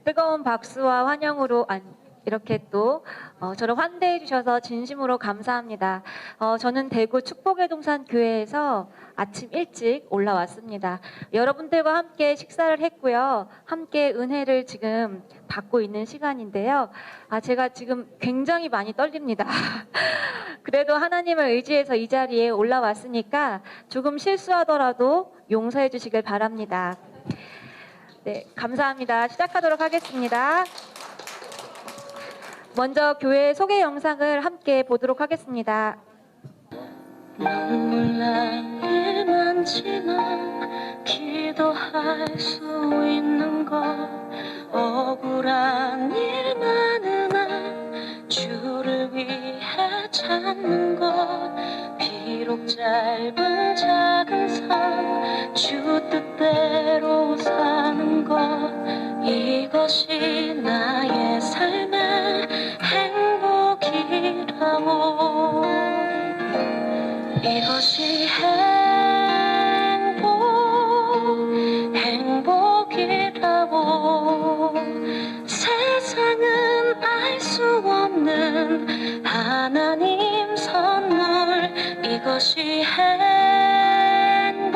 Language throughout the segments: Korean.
뜨거운 박수와 환영으로 이렇게 또 저를 환대해 주셔서 진심으로 감사합니다. 저는 대구 축복의 동산 교회에서 아침 일찍 올라왔습니다. 여러분들과 함께 식사를 했고요. 함께 은혜를 지금 받고 있는 시간인데요. 제가 지금 굉장히 많이 떨립니다. 그래도 하나님을 의지해서 이 자리에 올라왔으니까 조금 실수하더라도 용서해 주시길 바랍니다. 네, 감사합니다. 시작하도록 하겠습니다. 먼저 교회 소개 영상을 함께 보도록 하겠습니다. 눈물 날 일 많지만 기도할 수 있는 것, 억울한 일 많으나 주를 위해 참는 것, 비록 짧은 작은 삶 주 뜻대로 사는 것, 이것이 나의 삶의 행복이라고. 이것이 행복이라고. 세상은 알 수 없는 하나님 선물, 이것이 행복이라고.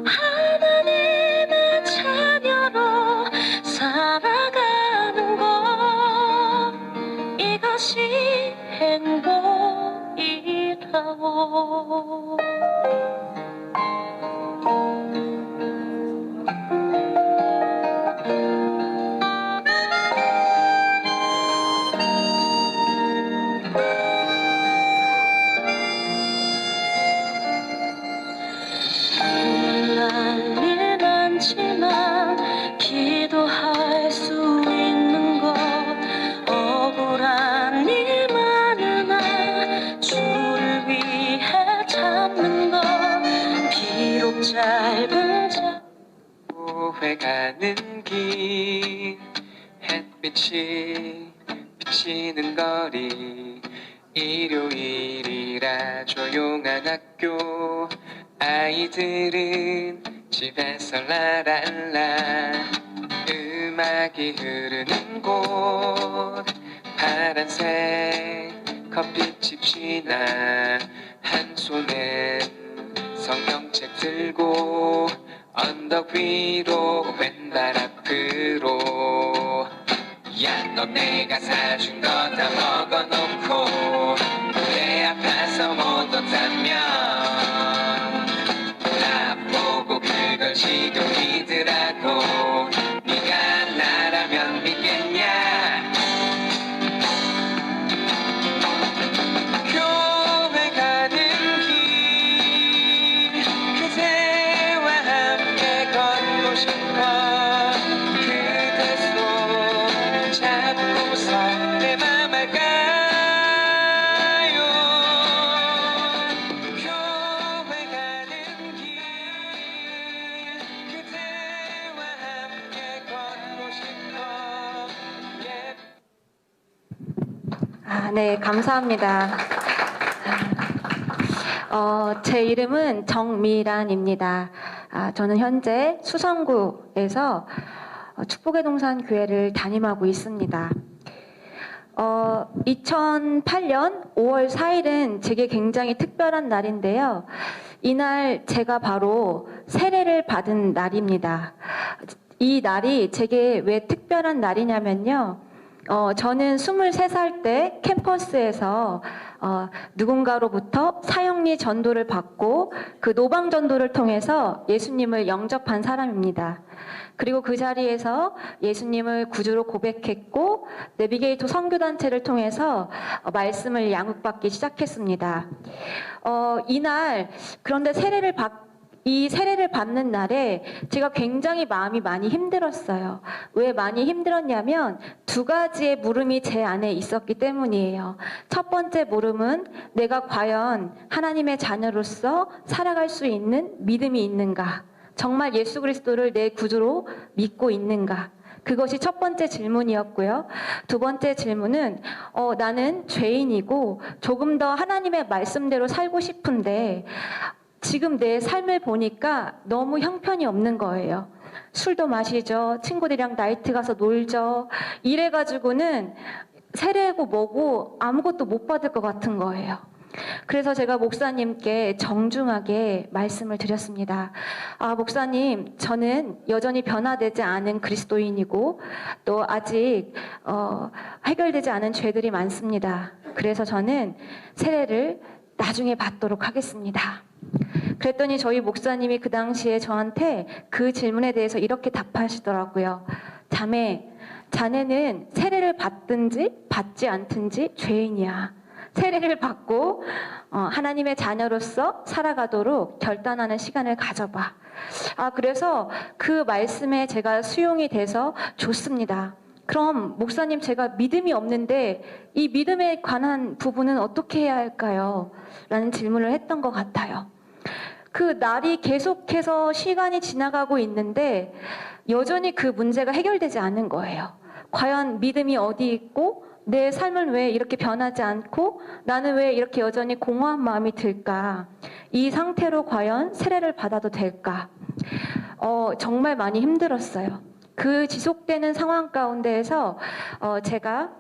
하나님의 자녀로 살아가는 것, 이것이 행복이라고. 일 많지만 기도할 수 있는 것, 억울한 일 많으나 주를 위해 참는 것, 비록 짧은 교회 가는 길, 햇빛이 비치는 거리, 일요일이라 조용한 학교, 아이들은 집에서 라랄라, 음악이 흐르는 곳, 파란색 커피집 지나, 한 손엔 성경책 들고 언덕 위로 왼발 앞으로, 야 너 내가 사준 거 다 먹어놓고 배 아파서 못 온다면 나보고 그걸 지금 믿으라고. 네가 나라면 믿겠냐. 교회 가는 길, 그대와 함께 걷고 싶어. 그대 손 잡고서 내 맘 알까요. 교회 가는 길, 그대와 함께 걷고 싶어. 네, 감사합니다. 제 이름은 정미란입니다. 저는 현재 수성구에서 축복의 동산 교회를 담임하고 있습니다. 2008년 5월 4일은 제게 굉장히 특별한 날인데요. 이날 제가 바로 세례를 받은 날입니다. 이 날이 제게 왜 특별한 날이냐면요. 저는 23살 때 캠퍼스에서 누군가로부터 사형리 전도를 받고 그 노방 전도를 통해서 예수님을 영접한 사람입니다. 그리고 그 자리에서 예수님을 구주로 고백했고 내비게이터 선교단체를 통해서 말씀을 양육받기 시작했습니다. 이날 그런데 세례를 이 세례를 받는 날에 제가 굉장히 마음이 많이 힘들었어요. 왜 많이 힘들었냐면 두 가지의 물음이 제 안에 있었기 때문이에요. 첫 번째 물음은 내가 과연 하나님의 자녀로서 살아갈 수 있는 믿음이 있는가? 정말 예수 그리스도를 내 구주로 믿고 있는가? 그것이 첫 번째 질문이었고요. 두 번째 질문은 나는 죄인이고 조금 더 하나님의 말씀대로 살고 싶은데 지금 내 삶을 보니까 너무 형편이 없는 거예요. 술도 마시죠. 친구들이랑 나이트 가서 놀죠. 이래가지고는 세례고 뭐고 아무것도 못 받을 것 같은 거예요. 그래서 제가 목사님께 정중하게 말씀을 드렸습니다. 목사님, 저는 여전히 변화되지 않은 그리스도인이고 또 아직 해결되지 않은 죄들이 많습니다. 그래서 저는 세례를 나중에 받도록 하겠습니다. 그랬더니 저희 목사님이 그 당시에 저한테 그 질문에 대해서 이렇게 답하시더라고요. 자매, 자네는 세례를 받든지 받지 않든지 죄인이야. 세례를 받고 하나님의 자녀로서 살아가도록 결단하는 시간을 가져봐. 그래서 그 말씀에 제가 수용이 돼서 좋습니다. 그럼 목사님, 제가 믿음이 없는데 이 믿음에 관한 부분은 어떻게 해야 할까요? 라는 질문을 했던 것 같아요. 그 날이 계속해서 시간이 지나가고 있는데 여전히 그 문제가 해결되지 않은 거예요. 과연 믿음이 어디 있고 내 삶은 왜 이렇게 변하지 않고 나는 왜 이렇게 여전히 공허한 마음이 들까? 이 상태로 과연 세례를 받아도 될까? 정말 많이 힘들었어요. 그 지속되는 상황 가운데에서 제가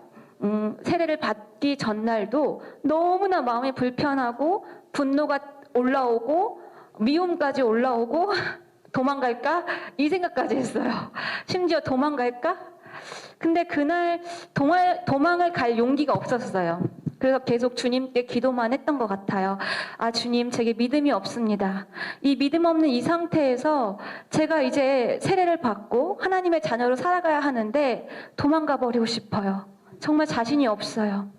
세례를 받기 전날도 너무나 마음이 불편하고 분노가 올라오고 미움까지 올라오고 도망갈까? 이 생각까지 했어요. 심지어 도망갈까? 근데 그날 도망을 갈 용기가 없었어요. 그래서 계속 주님께 기도만 했던 것 같아요. 주님, 제게 믿음이 없습니다. 이 믿음 없는 이 상태에서 제가 이제 세례를 받고 하나님의 자녀로 살아가야 하는데 도망가 버리고 싶어요. 정말 자신이 없어요.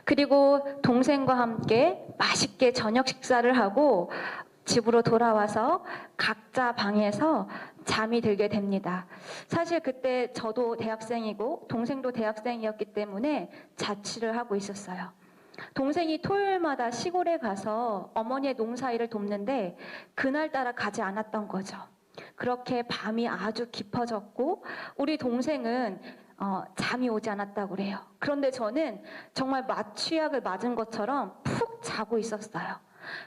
그리고 동생과 함께 맛있게 저녁 식사를 하고 집으로 돌아와서 각자 방에서 잠이 들게 됩니다. 사실 그때 저도 대학생이고 동생도 대학생이었기 때문에 자취를 하고 있었어요. 동생이 토요일마다 시골에 가서 어머니의 농사일을 돕는데 그날따라 가지 않았던 거죠. 그렇게 밤이 아주 깊어졌고 우리 동생은 잠이 오지 않았다고 그래요. 그런데 저는 정말 마취약을 맞은 것처럼 푹 자고 있었어요.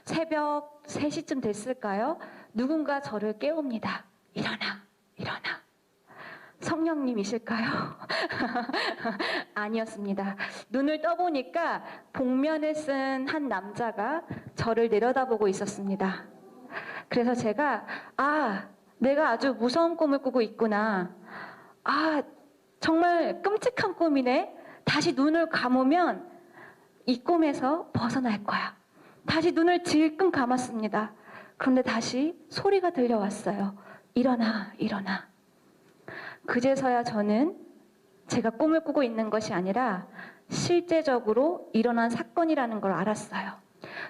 새벽 3시쯤 됐을까요? 누군가 저를 깨웁니다. 일어나, 일어나. 성령님이실까요? 아니었습니다. 눈을 떠보니까 복면을 쓴 한 남자가 저를 내려다보고 있었습니다. 그래서 제가 내가 아주 무서운 꿈을 꾸고 있구나. 정말 끔찍한 꿈이네. 다시 눈을 감으면 이 꿈에서 벗어날 거야. 다시 눈을 질끈 감았습니다. 그런데 다시 소리가 들려왔어요. 일어나, 일어나. 그제서야 저는 제가 꿈을 꾸고 있는 것이 아니라 실제적으로 일어난 사건이라는 걸 알았어요.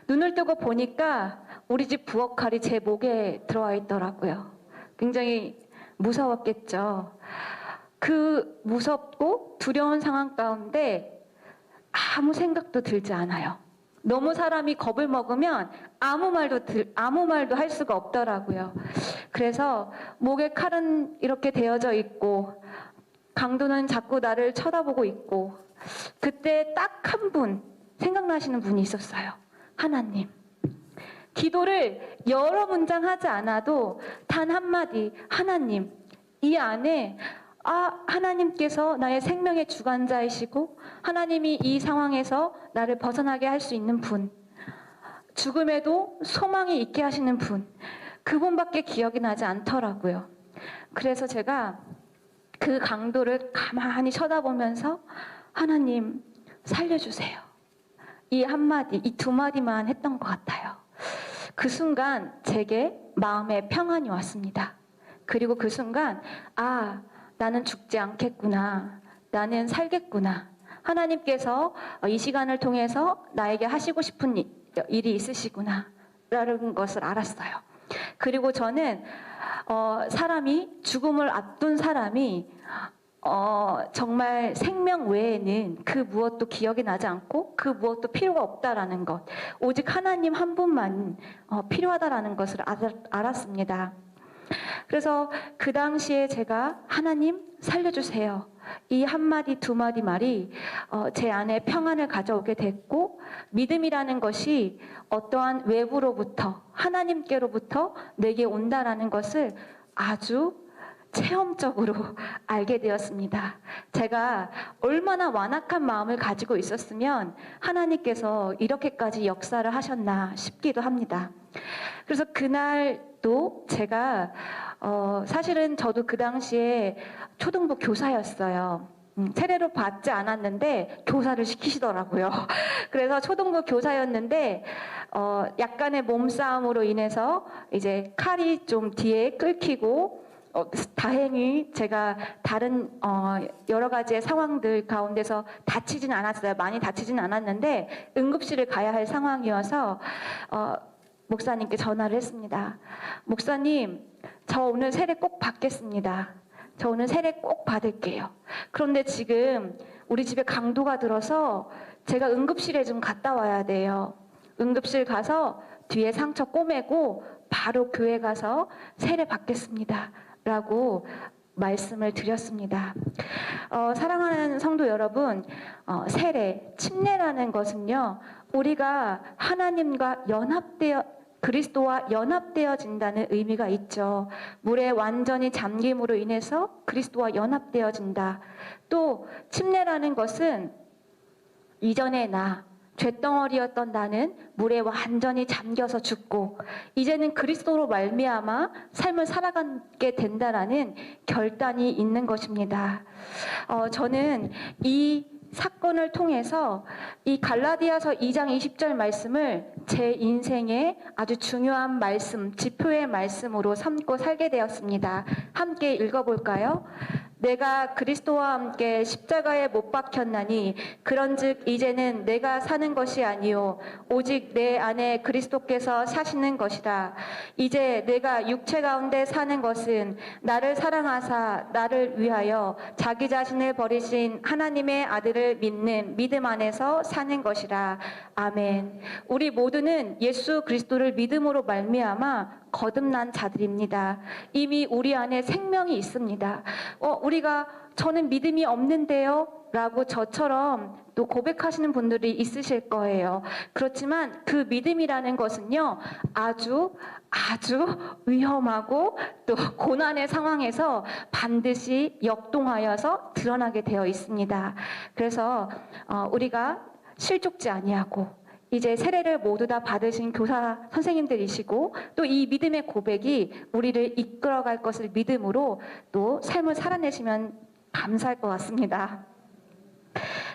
눈을 뜨고 보니까 우리 집 부엌칼이 제 목에 들어와 있더라고요. 굉장히 무서웠겠죠. 그 무섭고 두려운 상황 가운데 아무 생각도 들지 않아요. 너무 사람이 겁을 먹으면 아무 말도 할 수가 없더라고요. 그래서 목에 칼은 이렇게 대어져 있고 강도는 자꾸 나를 쳐다보고 있고 그때 딱 한 분 생각나시는 분이 있었어요. 하나님. 기도를 여러 문장 하지 않아도 단 한마디 하나님. 이 안에 하나님께서 나의 생명의 주관자이시고 하나님이 이 상황에서 나를 벗어나게 할 수 있는 분, 죽음에도 소망이 있게 하시는 분, 그분밖에 기억이 나지 않더라고요. 그래서 제가 그 강도를 가만히 쳐다보면서 하나님 살려주세요. 이 한마디, 이 두 마디만 했던 것 같아요. 그 순간 제게 마음에 평안이 왔습니다. 그리고 그 순간 나는 죽지 않겠구나. 나는 살겠구나. 하나님께서 이 시간을 통해서 나에게 하시고 싶은 일이 있으시구나. 라는 것을 알았어요. 그리고 저는 사람이 죽음을 앞둔 사람이 정말 생명 외에는 그 무엇도 기억이 나지 않고 그 무엇도 필요가 없다라는 것, 오직 하나님 한 분만 필요하다라는 것을 알았습니다. 그래서 그 당시에 제가 하나님 살려주세요. 이 한마디 두 마디 말이 제 안에 평안을 가져오게 됐고, 믿음이라는 것이 어떠한 외부로부터 하나님께로부터 내게 온다라는 것을 아주 체험적으로 알게 되었습니다. 제가 얼마나 완악한 마음을 가지고 있었으면 하나님께서 이렇게까지 역사를 하셨나 싶기도 합니다. 그래서 그날도 제가 사실은 저도 그 당시에 초등부 교사였어요. 세례로 받지 않았는데 교사를 시키시더라고요. 그래서 초등부 교사였는데 약간의 몸싸움으로 인해서 이제 칼이 좀 뒤에 끓히고, 다행히 제가 다른 여러 가지의 상황들 가운데서 다치진 않았어요. 많이 다치진 않았는데 응급실을 가야 할 상황이어서 목사님께 전화를 했습니다. 목사님, 저 오늘 세례 꼭 받겠습니다. 저 오늘 세례 꼭 받을게요. 그런데 지금 우리 집에 강도가 들어서 제가 응급실에 좀 갔다 와야 돼요. 응급실 가서 뒤에 상처 꼬매고 바로 교회 가서 세례 받겠습니다. 라고 말씀을 드렸습니다. 사랑하는 성도 여러분, 세례, 침례라는 것은요, 우리가 하나님과 그리스도와 연합되어진다는 의미가 있죠. 물에 완전히 잠김으로 인해서 그리스도와 연합되어진다. 또 침례라는 것은 이전의 쇳덩어리였던 나는 물에 완전히 잠겨서 죽고 이제는 그리스도로 말미암아 삶을 살아가게 된다라는 결단이 있는 것입니다. 저는 이 사건을 통해서 이 갈라디아서 2장 20절 말씀을 제 인생의 아주 중요한 말씀, 지표의 말씀으로 삼고 살게 되었습니다. 함께 읽어볼까요? 내가 그리스도와 함께 십자가에 못 박혔나니 그런즉 이제는 내가 사는 것이 아니요 오직 내 안에 그리스도께서 사시는 것이라. 이제 내가 육체 가운데 사는 것은 나를 사랑하사 나를 위하여 자기 자신을 버리신 하나님의 아들을 믿는 믿음 안에서 사는 것이라. 아멘. 우리 모두는 예수 그리스도를 믿음으로 말미암아 거듭난 자들입니다. 이미 우리 안에 생명이 있습니다. 우리가 저는 믿음이 없는데요? 라고 저처럼 또 고백하시는 분들이 있으실 거예요. 그렇지만 그 믿음이라는 것은요, 아주 위험하고 또 고난의 상황에서 반드시 역동하여서 드러나게 되어 있습니다. 그래서 우리가 실족지 아니하고 이제 세례를 모두 다 받으신 교사 선생님들이시고 또 이 믿음의 고백이 우리를 이끌어갈 것을 믿음으로 또 삶을 살아내시면 감사할 것 같습니다.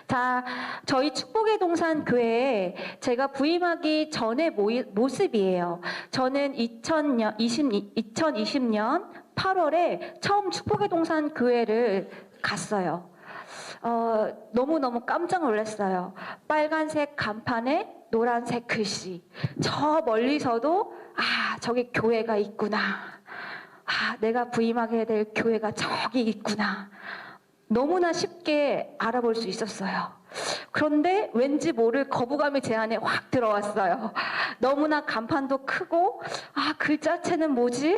자, 저희 축복의 동산 교회에 제가 부임하기 전의 모습이에요. 저는 2020년 8월에 처음 축복의 동산 교회를 갔어요. 너무너무 깜짝 놀랐어요. 빨간색 간판에 노란색 글씨. 저 멀리서도 저기 교회가 있구나. 내가 부임하게 될 교회가 저기 있구나. 너무나 쉽게 알아볼 수 있었어요. 그런데 왠지 모를 거부감이 제 안에 확 들어왔어요. 너무나 간판도 크고 글자체는 뭐지?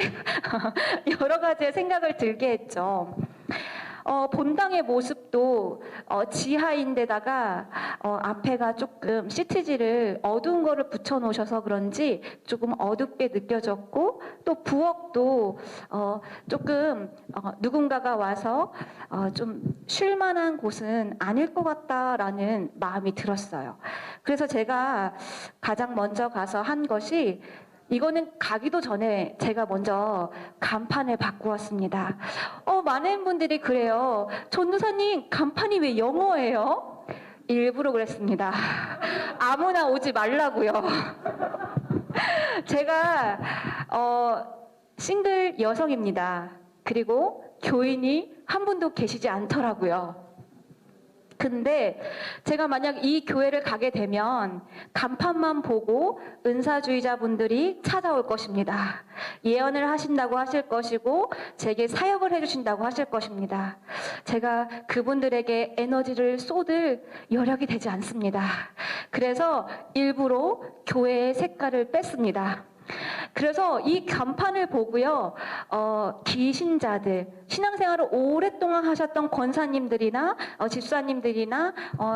여러 가지의 생각을 들게 했죠. 본당의 모습도 지하인데다가 앞에가 조금 시트지를 어두운 거를 붙여 놓으셔서 그런지 조금 어둡게 느껴졌고, 또 부엌도 조금 누군가가 와서 좀 쉴만한 곳은 아닐 것 같다라는 마음이 들었어요. 그래서 제가 가장 먼저 가서 한 것이, 이거는 가기도 전에 제가 먼저 간판을 바꾸었습니다. 많은 분들이 그래요. 전도사님, 간판이 왜 영어예요? 일부러 그랬습니다. 아무나 오지 말라고요. 제가 싱글 여성입니다. 그리고 교인이 한 분도 계시지 않더라고요. 근데 제가 만약 이 교회를 가게 되면 간판만 보고 은사주의자분들이 찾아올 것입니다. 예언을 하신다고 하실 것이고 제게 사역을 해주신다고 하실 것입니다. 제가 그분들에게 에너지를 쏟을 여력이 되지 않습니다. 그래서 일부러 교회의 색깔을 뺐습니다. 그래서 이 간판을 보고요, 기신자들, 신앙생활을 오랫동안 하셨던 권사님들이나 집사님들이나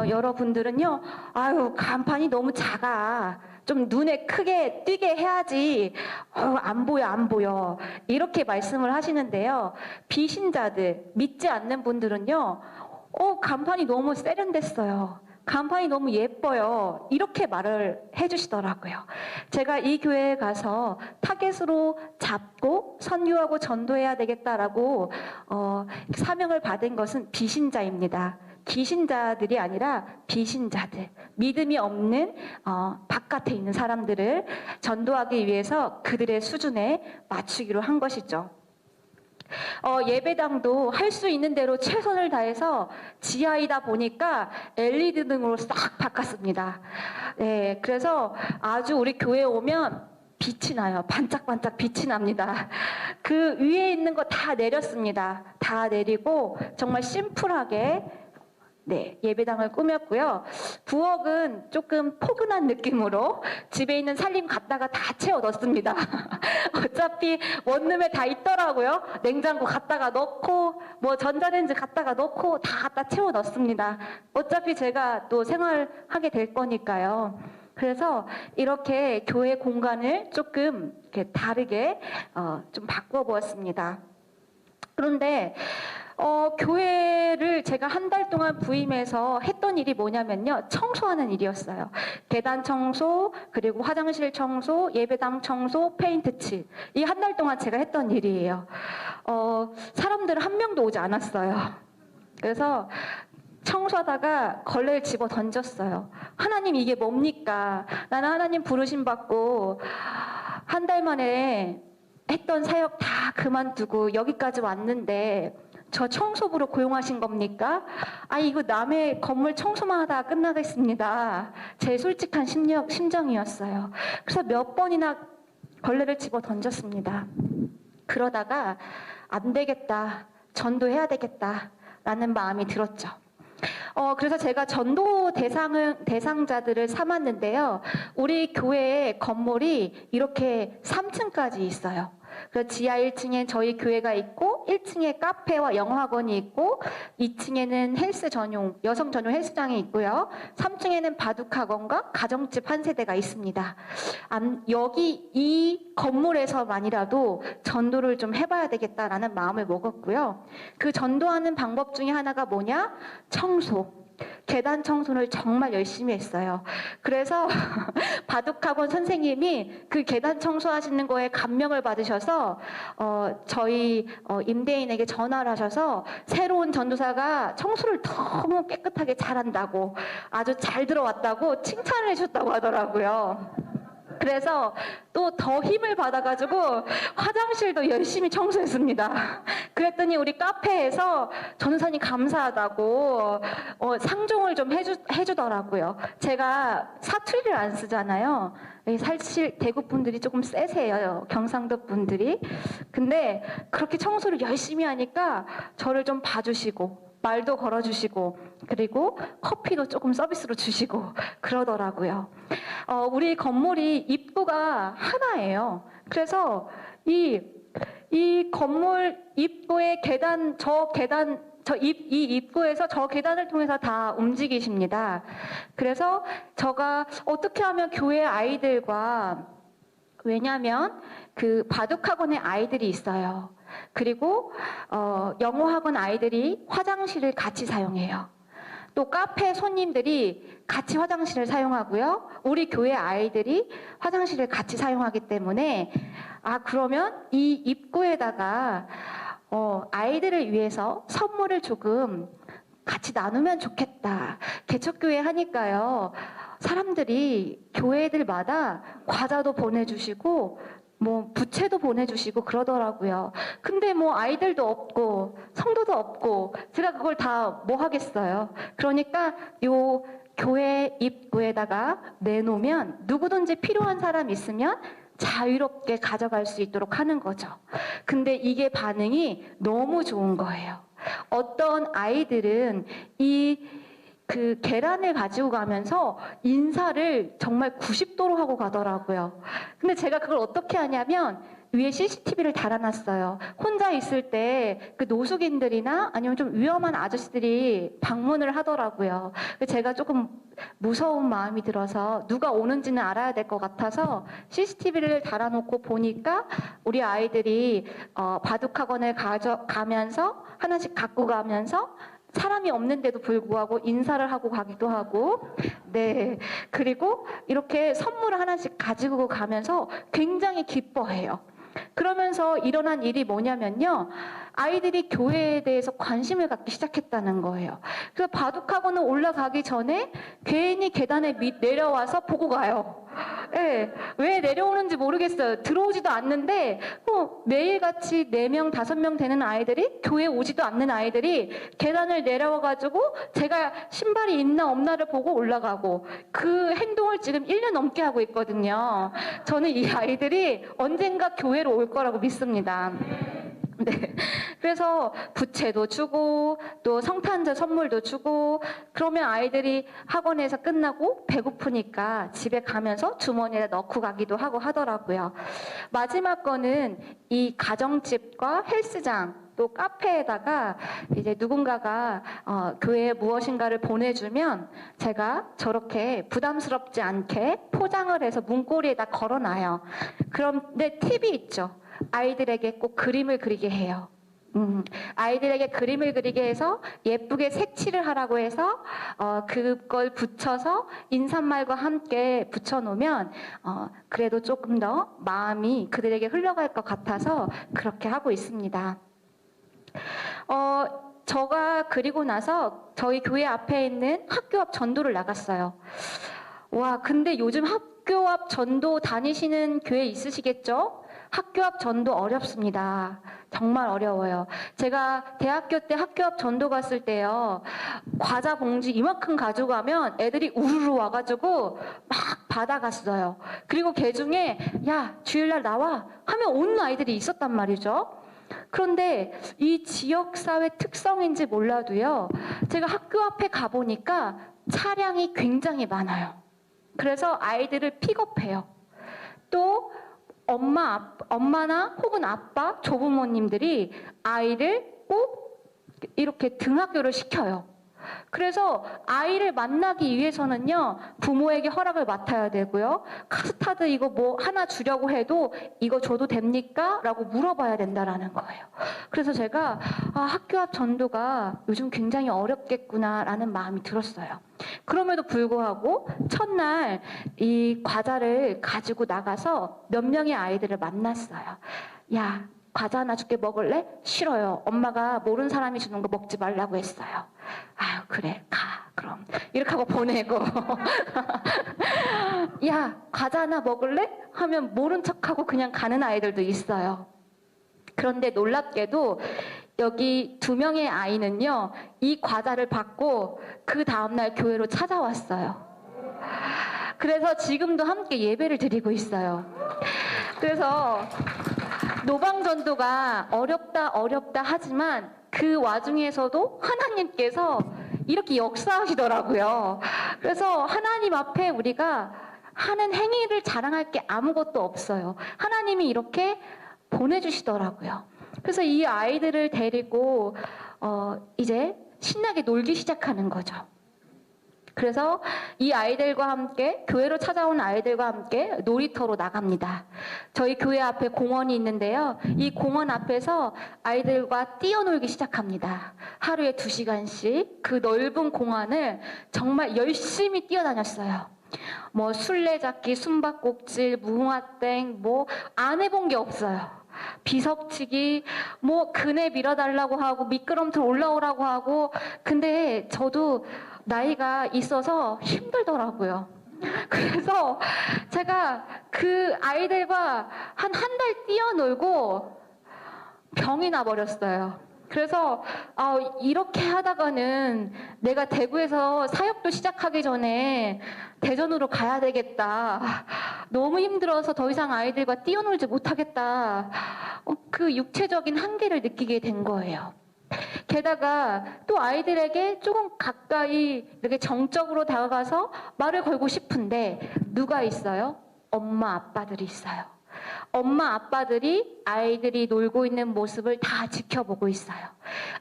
여러분들은요, 아유, 간판이 너무 작아. 좀 눈에 크게 띄게 해야지. 안 보여, 안 보여. 이렇게 말씀을 하시는데요. 비신자들, 믿지 않는 분들은요, 간판이 너무 세련됐어요. 간판이 너무 예뻐요. 이렇게 말을 해주시더라고요. 제가 이 교회에 가서 타겟으로 잡고 선교하고 전도해야 되겠다라고 사명을 받은 것은 비신자입니다. 기신자들이 아니라 비신자들, 믿음이 없는 바깥에 있는 사람들을 전도하기 위해서 그들의 수준에 맞추기로 한 것이죠. 예배당도 할 수 있는 대로 최선을 다해서 지하이다 보니까 LED 등으로 싹 바꿨습니다. 네, 그래서 아주 우리 교회에 오면 빛이 나요. 반짝반짝 빛이 납니다. 그 위에 있는 거 다 내렸습니다. 다 내리고 정말 심플하게 예배당을 꾸몄고요. 부엌은 조금 포근한 느낌으로 집에 있는 살림 갖다가 다 채워 넣습니다. 어차피 원룸에 다 있더라고요. 냉장고 갖다가 넣고, 전자레인지 갖다가 넣고 다 갖다 채워 넣습니다. 어차피 제가 또 생활하게 될 거니까요. 그래서 이렇게 교회 공간을 조금 이렇게 다르게 좀 바꿔보았습니다. 그런데 교회를 제가 한 달 동안 부임해서 했던 일이 뭐냐면요. 청소하는 일이었어요. 계단 청소, 그리고 화장실 청소, 예배당 청소, 페인트 칠. 이 한 달 동안 제가 했던 일이에요. 사람들 한 명도 오지 않았어요. 그래서 청소하다가 걸레를 집어 던졌어요. 하나님 이게 뭡니까? 나는 하나님 부르심 받고 한 달 만에 했던 사역 다 그만두고 여기까지 왔는데 저 청소부로 고용하신 겁니까? 이거 남의 건물 청소만 하다가 끝나겠습니다. 제 솔직한 심정이었어요. 그래서 몇 번이나 걸레를 집어 던졌습니다. 그러다가 안 되겠다, 전도해야 되겠다 라는 마음이 들었죠. 그래서 제가 전도 대상자들을 삼았는데요. 우리 교회의 건물이 이렇게 3층까지 있어요. 그래서 지하 1층에 저희 교회가 있고 1층에 카페와 영어학원이 있고 2층에는 헬스 전용, 여성 전용 헬스장이 있고요. 3층에는 바둑학원과 가정집 한 세대가 있습니다. 여기 이 건물에서만이라도 전도를 좀 해봐야 되겠다라는 마음을 먹었고요. 그 전도하는 방법 중에 하나가 뭐냐? 청소. 계단 청소를 정말 열심히 했어요. 그래서 바둑학원 선생님이 그 계단 청소하시는 거에 감명을 받으셔서 저희 임대인에게 전화를 하셔서 새로운 전도사가 청소를 너무 깨끗하게 잘한다고, 아주 잘 들어왔다고 칭찬을 해줬다고 하더라고요. 그래서 또 더 힘을 받아가지고 화장실도 열심히 청소했습니다. 그랬더니 우리 카페에서 전도사님 감사하다고 상종을 좀 해주더라고요. 제가 사투리를 안 쓰잖아요. 사실 대구 분들이 조금 세세요. 경상도 분들이. 근데 그렇게 청소를 열심히 하니까 저를 좀 봐주시고 말도 걸어주시고 그리고 커피도 조금 서비스로 주시고 그러더라고요. 우리 건물이 입구가 하나예요. 그래서 이 건물 입구의 이 입구에서 저 계단을 통해서 다 움직이십니다. 그래서 제가 어떻게 하면 교회 아이들과, 왜냐하면 그 바둑학원의 아이들이 있어요. 그리고 영어학원 아이들이 화장실을 같이 사용해요. 또 카페 손님들이 같이 화장실을 사용하고요. 우리 교회 아이들이 화장실을 같이 사용하기 때문에 그러면 이 입구에다가 아이들을 위해서 선물을 조금 같이 나누면 좋겠다. 개척교회 하니까요. 사람들이 교회들마다 과자도 보내주시고 뭐 부채도 보내주시고 그러더라고요. 근데 뭐 아이들도 없고 성도도 없고 제가 그걸 다 뭐 하겠어요. 그러니까 요 교회 입구에다가 내놓으면 누구든지 필요한 사람 있으면 자유롭게 가져갈 수 있도록 하는 거죠. 근데 이게 반응이 너무 좋은 거예요. 어떤 아이들은 그 계란을 가지고 가면서 인사를 정말 90도로 하고 가더라고요. 근데 제가 그걸 어떻게 하냐면 위에 CCTV를 달아놨어요. 혼자 있을 때 그 노숙인들이나 아니면 좀 위험한 아저씨들이 방문을 하더라고요. 제가 조금 무서운 마음이 들어서 누가 오는지는 알아야 될 것 같아서 CCTV를 달아놓고 보니까 우리 아이들이 바둑학원을 가면서 하나씩 갖고 가면서 사람이 없는데도 불구하고 인사를 하고 가기도 하고, 네. 그리고 이렇게 선물을 하나씩 가지고 가면서 굉장히 기뻐해요. 그러면서 일어난 일이 뭐냐면요. 아이들이 교회에 대해서 관심을 갖기 시작했다는 거예요. 그래서 바둑학원을 올라가기 전에 괜히 계단에 내려와서 보고 가요. 네, 왜 내려오는지 모르겠어요. 들어오지도 않는데 매일같이 4명, 5명 되는 아이들이 교회 오지도 않는 아이들이 계단을 내려와가지고 제가 신발이 있나 없나를 보고 올라가고 그 행동을 지금 1년 넘게 하고 있거든요. 저는 이 아이들이 언젠가 교회로 올 거라고 믿습니다. 네. 그래서 부채도 주고 또 성탄절 선물도 주고 그러면 아이들이 학원에서 끝나고 배고프니까 집에 가면서 주머니에 넣고 가기도 하고 하더라고요. 마지막 거는 이 가정집과 헬스장 또 카페에다가 이제 누군가가 교회에 무엇인가를 보내주면 제가 저렇게 부담스럽지 않게 포장을 해서 문고리에다 걸어놔요. 그런데 팁이 있죠. 아이들에게 꼭 그림을 그리게 해요. 아이들에게 그림을 그리게 해서 예쁘게 색칠을 하라고 해서 그걸 붙여서 인사말과 함께 붙여놓으면 그래도 조금 더 마음이 그들에게 흘러갈 것 같아서 그렇게 하고 있습니다. 저가 그리고 나서 저희 교회 앞에 있는 학교 앞 전도를 나갔어요. 와, 근데 요즘 학교 앞 전도 다니시는 교회 있으시겠죠? 학교 앞 전도 어렵습니다. 정말 어려워요. 제가 대학교 때 학교 앞 전도 갔을 때요. 과자 봉지 이만큼 가져가면 애들이 우르르 와가지고 막 받아갔어요. 그리고 걔 중에 야 주일날 나와 하면 오는 아이들이 있었단 말이죠. 그런데 이 지역사회 특성인지 몰라도요. 제가 학교 앞에 가보니까 차량이 굉장히 많아요. 그래서 아이들을 픽업해요. 또 엄마나 혹은 아빠, 조부모님들이 아이를 꼭 이렇게 등하교를 시켜요. 그래서 아이를 만나기 위해서는요, 부모에게 허락을 맡아야 되고요. 카스타드 이거 뭐 하나 주려고 해도 이거 줘도 됩니까? 라고 물어봐야 된다라는 거예요. 그래서 제가 학교 앞 전도가 요즘 굉장히 어렵겠구나라는 마음이 들었어요. 그럼에도 불구하고 첫날 이 과자를 가지고 나가서 몇 명의 아이들을 만났어요. 야, 과자 하나 줄게 먹을래? 싫어요. 엄마가 모르는 사람이 주는 거 먹지 말라고 했어요. 아유, 그래, 가, 그럼. 이렇게 하고 보내고. 야, 과자 하나 먹을래? 하면 모른 척하고 그냥 가는 아이들도 있어요. 그런데 놀랍게도 여기 2명의 아이는요, 이 과자를 받고 그 다음날 교회로 찾아왔어요. 그래서 지금도 함께 예배를 드리고 있어요. 그래서 노방전도가 어렵다 하지만 그 와중에서도 하나님께서 이렇게 역사하시더라고요. 그래서 하나님 앞에 우리가 하는 행위를 자랑할 게 아무것도 없어요. 하나님이 이렇게 보내주시더라고요. 그래서 이 아이들을 데리고 이제 신나게 놀기 시작하는 거죠. 그래서 이 아이들과 함께 교회로 찾아온 아이들과 함께 놀이터로 나갑니다. 저희 교회 앞에 공원이 있는데요. 이 공원 앞에서 아이들과 뛰어놀기 시작합니다. 하루에 2시간씩 그 넓은 공원을 정말 열심히 뛰어다녔어요. 뭐 술래잡기, 숨바꼭질, 무궁화땡 뭐 안 해본 게 없어요. 비석치기, 뭐 그네 밀어달라고 하고 미끄럼틀 올라오라고 하고 근데 저도 나이가 있어서 힘들더라고요. 그래서 제가 그 아이들과 한 달 뛰어놀고 병이 나버렸어요. 그래서 이렇게 하다가는 내가 대구에서 사역도 시작하기 전에 대전으로 가야 되겠다. 너무 힘들어서 더 이상 아이들과 뛰어놀지 못하겠다. 그 육체적인 한계를 느끼게 된 거예요. 게다가 또 아이들에게 조금 가까이 이렇게 정적으로 다가가서 말을 걸고 싶은데 누가 있어요? 엄마 아빠들이 있어요. 엄마 아빠들이 아이들이 놀고 있는 모습을 다 지켜보고 있어요.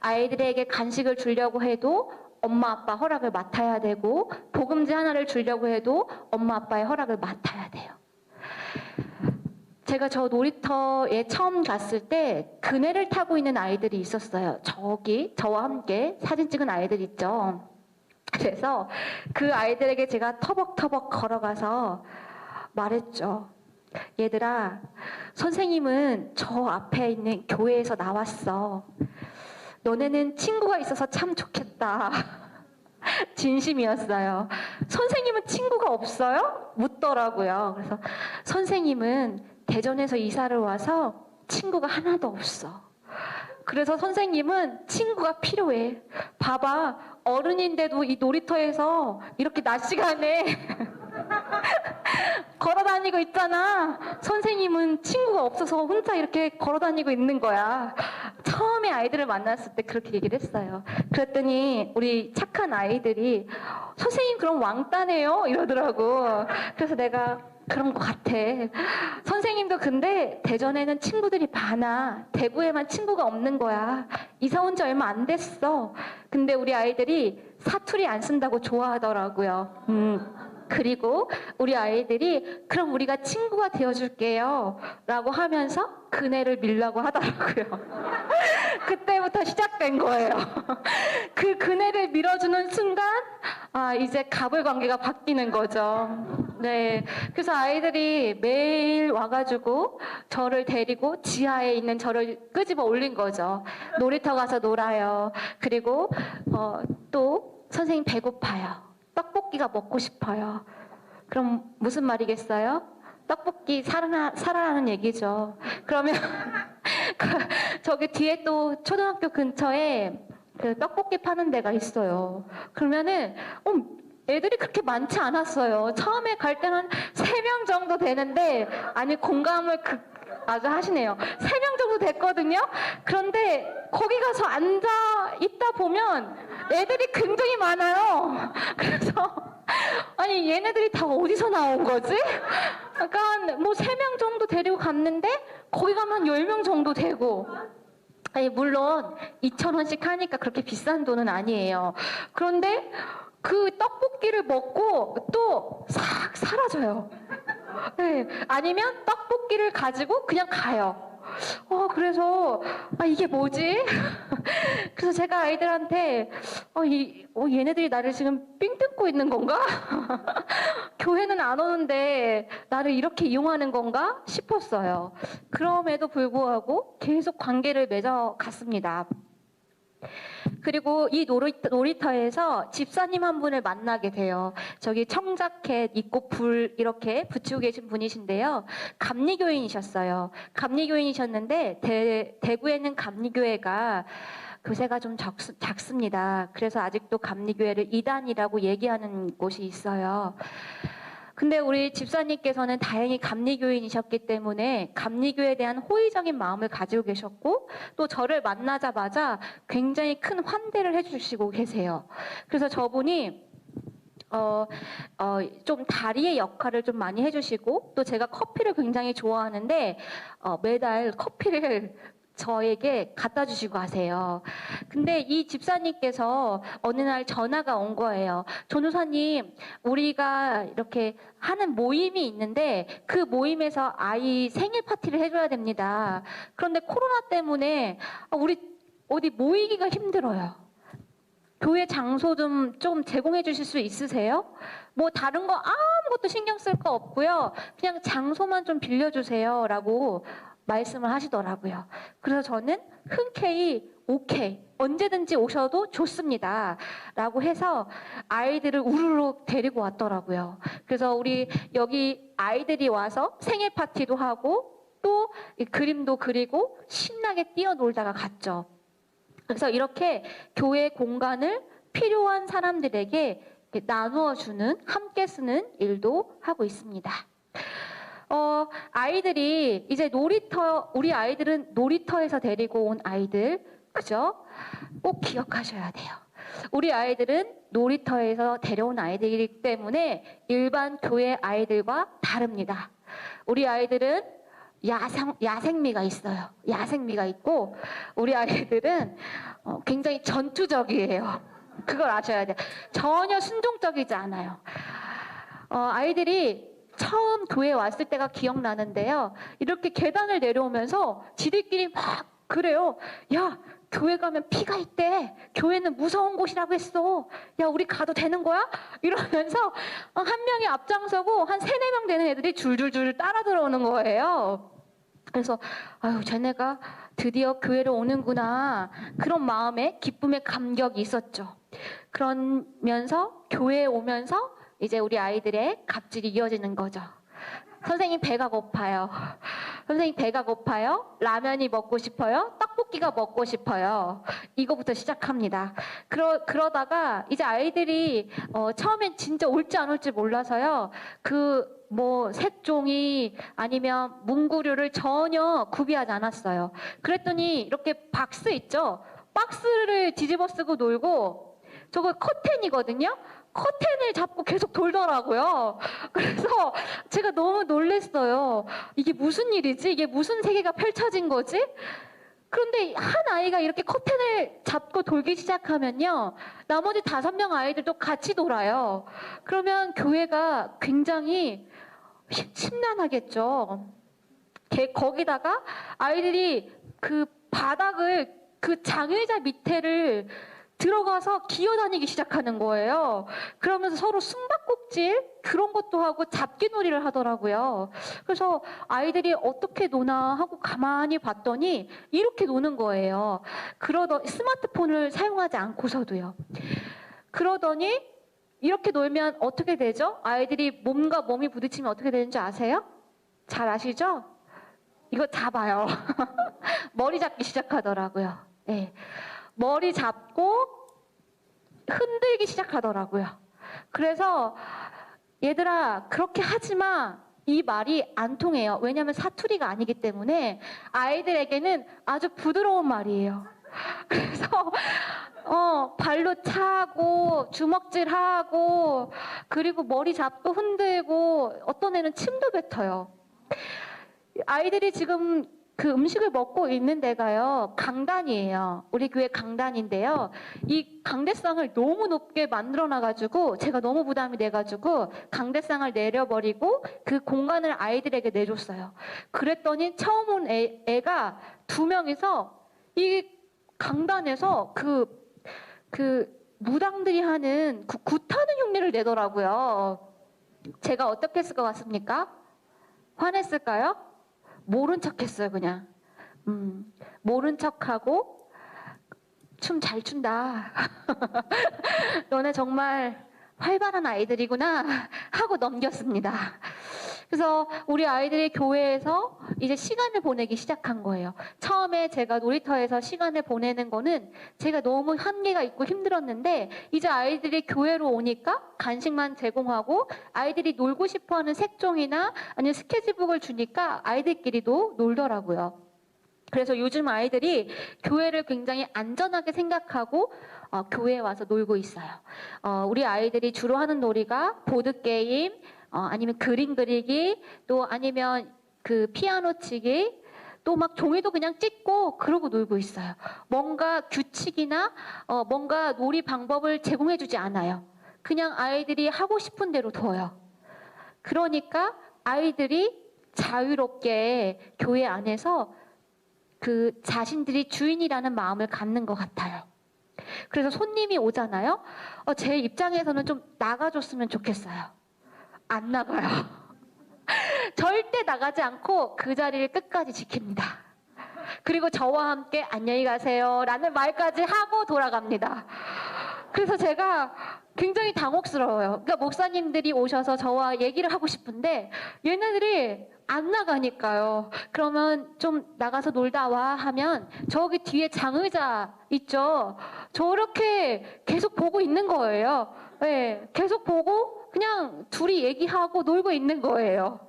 아이들에게 간식을 주려고 해도 엄마 아빠 허락을 맡아야 되고 보금지 하나를 주려고 해도 엄마 아빠의 허락을 맡아야 돼요. 제가 저 놀이터에 처음 갔을 때 그네를 타고 있는 아이들이 있었어요. 저기 저와 함께 사진 찍은 아이들 있죠. 그래서 그 아이들에게 제가 터벅터벅 걸어가서 말했죠. 얘들아, 선생님은 저 앞에 있는 교회에서 나왔어. 너네는 친구가 있어서 참 좋겠다. 진심이었어요. 선생님은 친구가 없어요? 묻더라고요. 그래서 선생님은 대전에서 이사를 와서 친구가 하나도 없어. 그래서 선생님은 친구가 필요해. 봐봐, 어른인데도 이 놀이터에서 이렇게 낮 시간에 걸어 다니고 있잖아. 선생님은 친구가 없어서 혼자 이렇게 걸어 다니고 있는 거야. 처음에 아이들을 만났을 때 그렇게 얘기를 했어요. 그랬더니 우리 착한 아이들이 선생님 그럼 왕따네요? 이러더라고. 그래서 내가 그런 것 같아. 선생님도 근데 대전에는 친구들이 많아. 대구에만 친구가 없는 거야. 이사 온 지 얼마 안 됐어. 근데 우리 아이들이 사투리 안 쓴다고 좋아하더라고요. 그리고 우리 아이들이 그럼 우리가 친구가 되어줄게요 라고 하면서 그네를 밀라고 하더라고요. 그때부터 시작된 거예요. 그 그네를 밀어주는 순간 이제 갑을 관계가 바뀌는 거죠. 네, 그래서 아이들이 매일 와가지고 저를 데리고 지하에 있는 저를 끄집어 올린 거죠. 놀이터 가서 놀아요. 그리고 또 선생님 배고파요. 떡볶이가 먹고 싶어요. 그럼 무슨 말이겠어요? 떡볶이 사라라는 얘기죠. 그러면 저기 뒤에 또 초등학교 근처에 그 떡볶이 파는 데가 있어요. 그러면은 애들이 그렇게 많지 않았어요. 처음에 갈 때는 3명 정도 되는데 공감을 아주 하시네요. 3명 정도 됐거든요. 그런데 거기 가서 앉아 있다 보면 애들이 굉장히 많아요. 그래서 얘네들이 다 어디서 나온 거지? 약간 3명 정도 데리고 갔는데 거기 가면 10명 정도 되고 물론 2,000원씩 하니까 그렇게 비싼 돈은 아니에요. 그런데 그 떡볶이를 먹고 또 싹 사라져요. 네, 아니면 떡볶이를 가지고 그냥 가요. 그래서 이게 뭐지? 그래서 제가 아이들한테 얘네들이 나를 지금 삥 뜯고 있는 건가? 교회는 안 오는데 나를 이렇게 이용하는 건가 싶었어요. 그럼에도 불구하고 계속 관계를 맺어갔습니다. 그리고 이 놀이터에서 집사님 한 분을 만나게 돼요. 저기 청자켓 입고 불 이렇게 붙이고 계신 분이신데요. 감리교인이셨어요. 감리교인이셨는데 대구에는 감리교회가 교세가 좀 작습니다. 그래서 아직도 감리교회를 이단이라고 얘기하는 곳이 있어요. 근데 우리 집사님께서는 다행히 감리교인이셨기 때문에 감리교에 대한 호의적인 마음을 가지고 계셨고 또 저를 만나자마자 굉장히 큰 환대를 해주시고 계세요. 그래서 저분이 좀 다리의 역할을 좀 많이 해주시고 또 제가 커피를 굉장히 좋아하는데 매달 커피를 저에게 갖다 주시고 가세요. 근데 이 집사님께서 어느 날 전화가 온 거예요. 전도사님, 우리가 이렇게 하는 모임이 있는데 그 모임에서 아이 생일 파티를 해줘야 됩니다. 그런데 코로나 때문에 우리 어디 모이기가 힘들어요. 교회 장소 좀 제공해 주실 수 있으세요? 뭐 다른 거 아무것도 신경 쓸 거 없고요. 그냥 장소만 좀 빌려주세요. 라고 말씀을 하시더라고요. 그래서 저는 흔쾌히 오케이, 언제든지 오셔도 좋습니다 라고 해서 아이들을 우르르 데리고 왔더라고요. 그래서 우리 여기 아이들이 와서 생일 파티도 하고 또 그림도 그리고 신나게 뛰어놀다가 갔죠. 그래서 이렇게 교회 공간을 필요한 사람들에게 나누어 주는, 함께 쓰는 일도 하고 있습니다. 아이들이 이제 우리 아이들은 놀이터에서 데리고 온 아이들, 그죠? 꼭 기억하셔야 돼요. 우리 아이들은 놀이터에서 데려온 아이들이기 때문에 일반 교회 아이들과 다릅니다. 우리 아이들은 야생미가 있어요. 야생미가 있고, 우리 아이들은 굉장히 전투적이에요. 그걸 아셔야 돼요. 전혀 순종적이지 않아요. 아이들이 처음 교회에 왔을 때가 기억나는데요. 이렇게 계단을 내려오면서 지들끼리 막 그래요. 야, 교회 가면 피가 있대. 교회는 무서운 곳이라고 했어. 야, 우리 가도 되는 거야? 이러면서 한 명이 앞장서고 한 3-4명 되는 애들이 줄줄줄 따라 들어오는 거예요. 그래서 아유, 쟤네가 드디어 교회로 오는구나. 그런 마음에 기쁨의 감격이 있었죠. 그러면서 교회에 오면서 이제 우리 아이들의 갑질이 이어지는 거죠. 선생님 배가 고파요. 선생님 배가 고파요. 라면이 먹고 싶어요. 떡볶이가 먹고 싶어요. 이거부터 시작합니다. 그러다가 이제 아이들이 처음엔 진짜 올지 안 올지 몰라서요. 색종이 아니면 문구류를 전혀 구비하지 않았어요. 그랬더니 이렇게 박스 있죠? 박스를 뒤집어 쓰고 놀고, 저거 커튼이거든요? 커튼을 잡고 계속 돌더라고요. 그래서 제가 너무 놀랐어요. 이게 무슨 일이지? 이게 무슨 세계가 펼쳐진 거지? 그런데 한 아이가 이렇게 커튼을 잡고 돌기 시작하면요, 나머지 5명 아이들도 같이 돌아요. 그러면 교회가 굉장히 심란하겠죠. 거기다가 아이들이 그 바닥을, 그 장의자 밑에를 들어가서 기어다니기 시작하는 거예요. 그러면서 서로 숨바꼭질 그런 것도 하고 잡기놀이를 하더라고요. 그래서 아이들이 어떻게 노나 하고 가만히 봤더니 이렇게 노는 거예요. 스마트폰을 사용하지 않고서도요. 그러더니 이렇게 놀면 어떻게 되죠? 아이들이 몸과 몸이 부딪히면 어떻게 되는지 아세요? 잘 아시죠? 이거 잡아요. 머리 잡기 시작하더라고요. 네. 머리 잡고 흔들기 시작하더라고요. 그래서 얘들아, 그렇게 하지 마. 이 말이 안 통해요. 왜냐하면 사투리가 아니기 때문에 아이들에게는 아주 부드러운 말이에요. 그래서 발로 차고 주먹질하고 그리고 머리 잡고 흔들고 어떤 애는 침도 뱉어요. 아이들이 지금 그 음식을 먹고 있는 데가요, 강단이에요. 우리 교회 강단인데요. 이 강대상을 너무 높게 만들어놔가지고 제가 너무 부담이 돼가지고 강대상을 내려버리고 그 공간을 아이들에게 내줬어요. 그랬더니 처음 온 애가 2명이서 이 강단에서 그 무당들이 하는 굿하는 흉내를 내더라고요. 제가 어떻게 했을 것 같습니까? 화냈을까요? 모른 척 했어요, 그냥. 모른 척하고, 춤 잘 춘다. 너네 정말 활발한 아이들이구나. 하고 넘겼습니다. 그래서 우리 아이들이 교회에서 이제 시간을 보내기 시작한 거예요. 처음에 제가 놀이터에서 시간을 보내는 거는 제가 너무 한계가 있고 힘들었는데, 이제 아이들이 교회로 오니까 간식만 제공하고 아이들이 놀고 싶어하는 색종이나 아니면 스케치북을 주니까 아이들끼리도 놀더라고요. 그래서 요즘 아이들이 교회를 굉장히 안전하게 생각하고 교회에 와서 놀고 있어요. 우리 아이들이 주로 하는 놀이가 보드게임, 아니면 그림 그리기, 또 아니면 그 피아노 치기, 또 막 종이도 그냥 찍고 그러고 놀고 있어요. 뭔가 규칙이나 뭔가 놀이 방법을 제공해주지 않아요. 그냥 아이들이 하고 싶은 대로 둬요. 그러니까 아이들이 자유롭게 교회 안에서 그 자신들이 주인이라는 마음을 갖는 것 같아요. 그래서 손님이 오잖아요. 제 입장에서는 좀 나가줬으면 좋겠어요. 안 나가요. 절대 나가지 않고 그 자리를 끝까지 지킵니다. 그리고 저와 함께 안녕히 가세요 라는 말까지 하고 돌아갑니다. 그래서 제가 굉장히 당혹스러워요. 그러니까 목사님들이 오셔서 저와 얘기를 하고 싶은데 얘네들이 안 나가니까요. 그러면 좀 나가서 놀다 와 하면 저기 뒤에 장의자 있죠. 저렇게 계속 보고 있는 거예요. 네, 계속 보고 그냥 둘이 얘기하고 놀고 있는 거예요.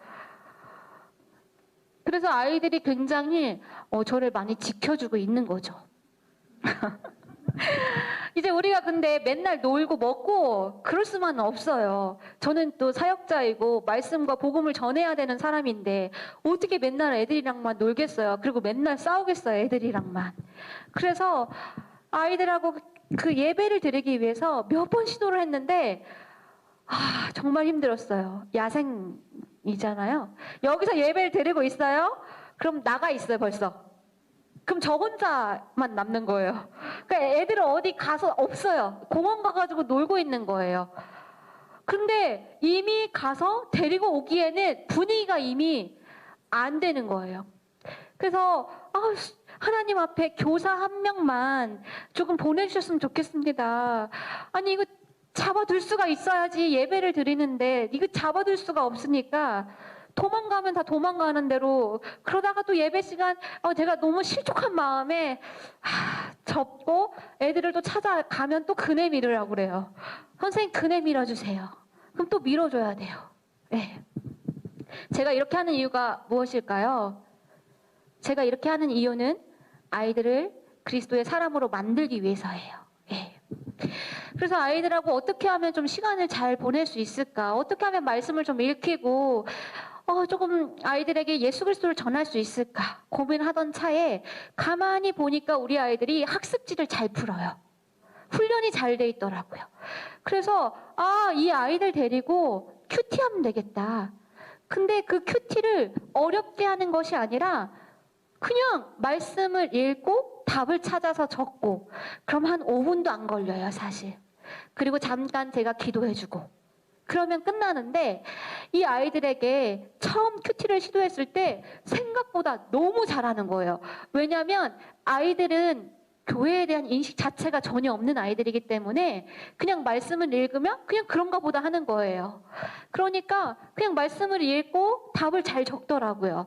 그래서 아이들이 굉장히 저를 많이 지켜주고 있는 거죠. 이제 우리가 근데 맨날 놀고 먹고 그럴 수만은 없어요. 저는 또 사역자이고 말씀과 복음을 전해야 되는 사람인데 어떻게 맨날 애들이랑만 놀겠어요. 그리고 맨날 싸우겠어요, 애들이랑만. 그래서 아이들하고 그 예배를 드리기 위해서 몇 번 시도를 했는데 정말 힘들었어요. 야생이잖아요. 여기서 예배를 드리고 있어요? 그럼 나가 있어요, 벌써. 그럼 저 혼자만 남는 거예요. 그러니까 애들은 어디 가서 없어요. 공원 가가지고 놀고 있는 거예요. 근데 이미 가서 데리고 오기에는 분위기가 이미 안 되는 거예요. 그래서 하나님 앞에 교사 한 명만 조금 보내주셨으면 좋겠습니다. 아니 이거 잡아둘 수가 있어야지 예배를 드리는데 이거 잡아둘 수가 없으니까 도망가면 다 도망가는 대로 그러다가 또 예배 시간 제가 너무 실족한 마음에 접고 애들을 또 찾아가면 또 그네 밀으라고 그래요. 선생님 그네 밀어주세요. 그럼 또 밀어줘야 돼요. 네. 제가 이렇게 하는 이유가 무엇일까요? 제가 이렇게 하는 이유는 아이들을 그리스도의 사람으로 만들기 위해서예요. 네. 그래서 아이들하고 어떻게 하면 좀 시간을 잘 보낼 수 있을까? 어떻게 하면 말씀을 좀 읽히고 조금 아이들에게 예수 그리스도를 전할 수 있을까 고민하던 차에 가만히 보니까 우리 아이들이 학습지를 잘 풀어요. 훈련이 잘 돼 있더라고요. 그래서 이 아이들 데리고 큐티하면 되겠다. 근데 그 큐티를 어렵게 하는 것이 아니라 그냥 말씀을 읽고 답을 찾아서 적고 그럼 한 5분도 안 걸려요, 사실. 그리고 잠깐 제가 기도해주고 그러면 끝나는데 이 아이들에게 처음 큐티를 시도했을 때 생각보다 너무 잘하는 거예요. 왜냐하면 아이들은 교회에 대한 인식 자체가 전혀 없는 아이들이기 때문에 그냥 말씀을 읽으면 그냥 그런가 보다 하는 거예요. 그러니까 그냥 말씀을 읽고 답을 잘 적더라고요.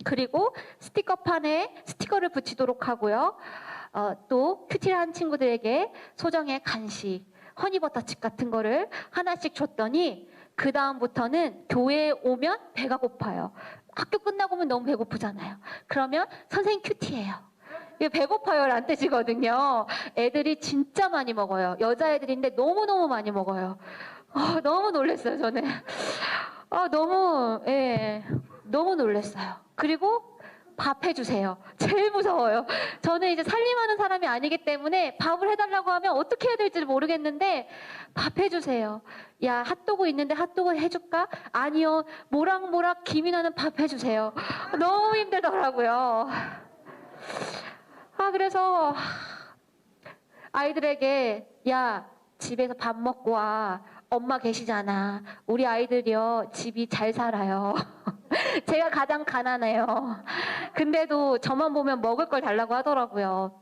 그리고 스티커판에 스티커를 붙이도록 하고요. 또 큐티를 한 친구들에게 소정의 간식, 허니버터칩 같은 거를 하나씩 줬더니 그 다음부터는 교회에 오면 배가 고파요. 학교 끝나고 오면 너무 배고프잖아요. 그러면 선생님 큐티예요. 이게 배고파요라는 뜻이거든요. 애들이 진짜 많이 먹어요. 여자애들인데 너무너무 많이 먹어요. 너무 놀랐어요, 저는. 너무 놀랐어요. 그리고 밥 해주세요. 제일 무서워요. 저는 이제 살림하는 사람이 아니기 때문에 밥을 해달라고 하면 어떻게 해야 될지 모르겠는데 밥 해주세요. 야, 핫도그 있는데 핫도그 해줄까? 아니요. 모락모락 김이 나는 밥 해주세요. 너무 힘들더라고요. 그래서 아이들에게 야, 집에서 밥 먹고 와. 엄마 계시잖아. 우리 아이들이요, 집이 잘 살아요. 제가 가장 가난해요. 근데도 저만 보면 먹을 걸 달라고 하더라고요.